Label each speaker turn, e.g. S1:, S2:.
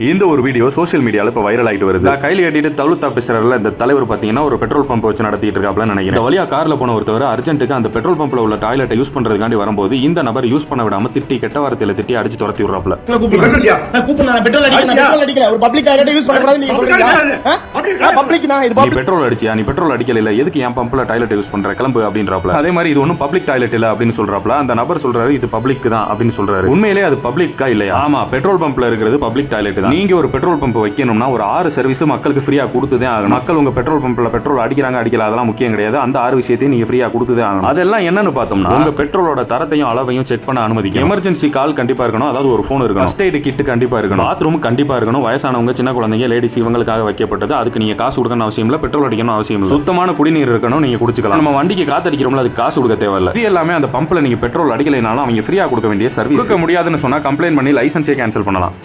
S1: இந்த ஒரு video social மீடியால இப்ப வைரல் ஆயிட்டு வருது. கையில கட்டிட்டு தவுளுத்தா பேசுறதுல இந்த தலைவர் பாத்தீங்கன்னா ஒரு பெட்ரோல் பம்ப் வச்சு நடத்திட்டு இருக்காப்ல நினைக்கிறேன். இந்த வழியா கார்ல போன ஒருத்தவர் அர்ஜென்ட்டுக்கு அந்த பெட்ரோல் பம்ப்ல உள்ள டாய்லெட்டை யூஸ் பண்றதுக்காண்டி வரும்போது இந்த நபர் யூஸ் பண்ண விடாம திட்டி கெட்ட வார்த்தையில திட்டி அடிச்சு துரத்தி விடுறாப்ல. பெட்ரோல் அடிச்சியா? நீ பெட்ரோல் அடிக்கல, எதுக்கு என் பம்ப்ல டாய்லெட் யூஸ் பண்ற, கிளம்பு அப்படின்றாப்ல. அதே மாதிரி இது ஒன்னும் பப்ளிக் டாய்லெட் இல்ல அப்படின்னு சொல்றாப்ல. அந்த நபர் சொல்றாரு இது பப்ளிக் தான் அப்படின்னு சொல்றாரு. உண்மையிலே அது பப்ளிக்கா இல்லையா? ஆமா, பெட்ரோல் பம்ப்ல இருக்கிறது பப்ளிக் டாய்லெட் தான். நீங்க ஒரு பெட்ரோல் பம்ப் வைக்கணும்னா ஒரு 6 சர்வீஸ் மக்களுக்கு ஃப்ரீயா கொடுத்துதே ஆகணும். மக்கள் உங்க பெட்ரோல் பம்ப்ல பெட்ரோல் அடிக்கிறாங்க அடிக்கல அதெல்லாம் முக்கியம் கிடையாது. அந்த 6 விஷயத்தையும் நீங்க ஃப்ரீயா கொடுத்துதே ஆகணும். அதெல்லாம் என்னன்னு பார்த்தோம்னா உங்க பெட்ரோலோட தரத்தையும் அளவையும் செக் பண்ண அனுமதிக்கும். எமர்ஜென்சி கால் கண்டிப்பா இருக்கணும், அதாவது ஒரு போன் இருக்கணும், ஃபர்ஸ்ட் எய்ட் கிட் கண்டிப்பா இருக்கணும், பாத்ரூம் கண்டிப்பா இருக்கணும், வயசானவங்க சின்ன குழந்தைங்க லேடிஸ் இவங்களுக்காக வைக்கப்பட்டது. அதுக்கு நீங்க காசு கொடுக்கணும் அவசியம் இல்ல, பெட்ரோல் அடிக்கணும் அவசியம் இல்ல, சுத்தமான குடிநீர் இருக்கணும், நீங்க குடிச்சுக்கலாம். நம்ம வண்டிக்கு காத்தடிக்கிறோம்ல அதுக்கு காசு கொடுக்க தேவையில்ல. இது எல்லாமே அந்த பம்ப்ல நீங்க பெட்ரோல் அடிக்கலைனாலும் அவங்க ஃப்ரீயா கொடுக்க வேண்டிய சர்வீஸ். கொடுக்க முடியாதுன்னு சொன்னா கம்ப்ளைண்ட் பண்ணி லைசன்ஸே கேன்சல் பண்ணலாம்.